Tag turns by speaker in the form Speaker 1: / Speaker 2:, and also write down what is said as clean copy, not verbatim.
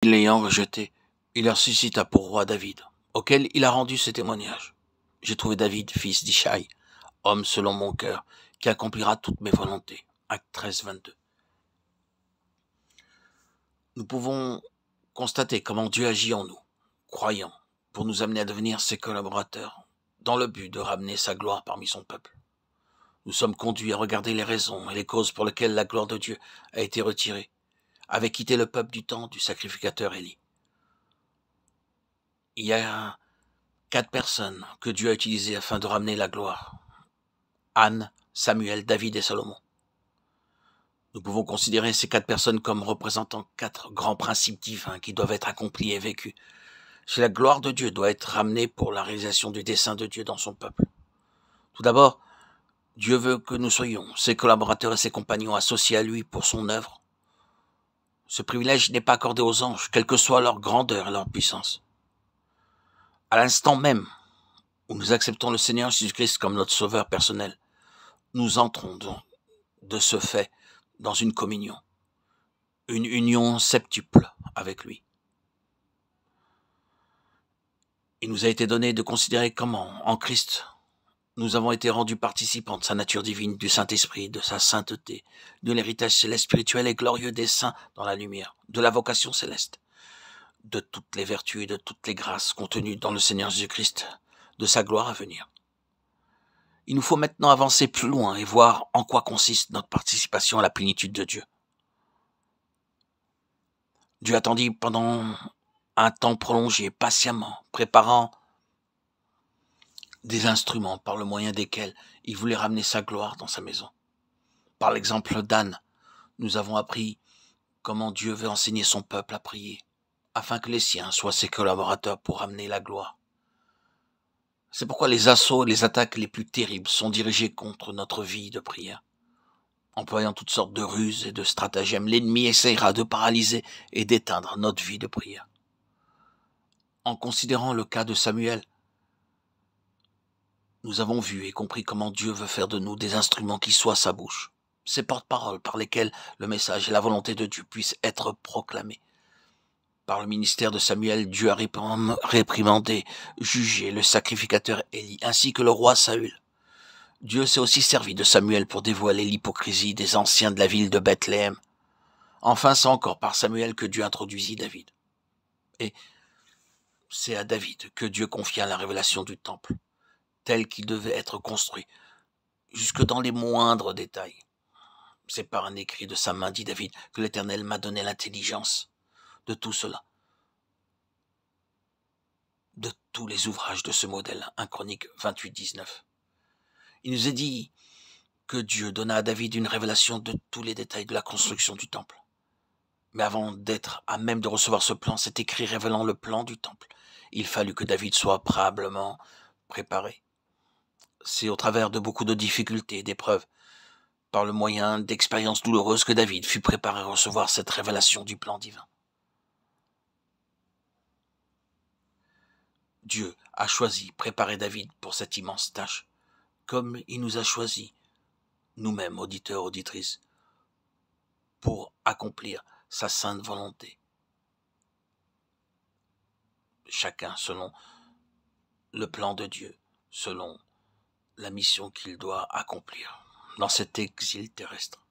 Speaker 1: L'ayant rejeté, il ressuscita pour roi David, auquel il a rendu ce témoignage. J'ai trouvé David, fils d'Ishaï, homme selon mon cœur, qui accomplira toutes mes volontés. Acte 13, 22. Nous pouvons constater comment Dieu agit en nous, croyants, pour nous amener à devenir ses collaborateurs, dans le but de ramener sa gloire parmi son peuple. Nous sommes conduits à regarder les raisons et les causes pour lesquelles la gloire de Dieu a été retirée, avait quitté le peuple du temps du sacrificateur Élie. Il y a 4 personnes que Dieu a utilisées afin de ramener la gloire. Anne, Samuel, David et Salomon. Nous pouvons considérer ces 4 personnes comme représentant 4 grands principes divins qui doivent être accomplis et vécus. Si la gloire de Dieu doit être ramenée pour la réalisation du dessein de Dieu dans son peuple. Tout d'abord, Dieu veut que nous soyons ses collaborateurs et ses compagnons associés à lui pour son œuvre. Ce privilège n'est pas accordé aux anges, quelle que soit leur grandeur et leur puissance. À l'instant même où nous acceptons le Seigneur Jésus-Christ comme notre sauveur personnel, nous entrons de ce fait dans une communion, une union septuple avec lui. Il nous a été donné de considérer comment, en Christ, nous avons été rendus participants de sa nature divine, du Saint-Esprit, de sa sainteté, de l'héritage céleste spirituel et glorieux des saints dans la lumière, de la vocation céleste, de toutes les vertus et de toutes les grâces contenues dans le Seigneur Jésus-Christ, de sa gloire à venir. Il nous faut maintenant avancer plus loin et voir en quoi consiste notre participation à la plénitude de Dieu. Dieu attendit pendant un temps prolongé, patiemment, préparant des instruments par le moyen desquels il voulait ramener sa gloire dans sa maison. Par l'exemple d'Anne, nous avons appris comment Dieu veut enseigner son peuple à prier, afin que les siens soient ses collaborateurs pour ramener la gloire. C'est pourquoi les assauts et les attaques les plus terribles sont dirigés contre notre vie de prière. Employant toutes sortes de ruses et de stratagèmes, l'ennemi essaiera de paralyser et d'éteindre notre vie de prière. En considérant le cas de Samuel, nous avons vu et compris comment Dieu veut faire de nous des instruments qui soient sa bouche, ces porte-paroles par lesquels le message et la volonté de Dieu puissent être proclamés. Par le ministère de Samuel, Dieu a réprimandé, jugé le sacrificateur Élie, ainsi que le roi Saül. Dieu s'est aussi servi de Samuel pour dévoiler l'hypocrisie des anciens de la ville de Bethléem. Enfin, c'est encore par Samuel que Dieu introduisit David. Et c'est à David que Dieu confia la révélation du temple, tel qu'il devait être construit, jusque dans les moindres détails. C'est par un écrit de sa main, dit David, que l'Éternel m'a donné l'intelligence de tout cela, de tous les ouvrages de ce modèle. 1 Chronique 28, 19. Il nous est dit que Dieu donna à David une révélation de tous les détails de la construction du temple. Mais avant d'être à même de recevoir ce plan, cet écrit révélant le plan du temple, il fallut que David soit préalablement préparé. C'est au travers de beaucoup de difficultés et d'épreuves, par le moyen d'expériences douloureuses, que David fut préparé à recevoir cette révélation du plan divin. Dieu a choisi, préparé David pour cette immense tâche, comme il nous a choisis, nous-mêmes, auditeurs, auditrices, pour accomplir sa sainte volonté. Chacun selon le plan de Dieu, selon la mission qu'il doit accomplir dans cet exil terrestre.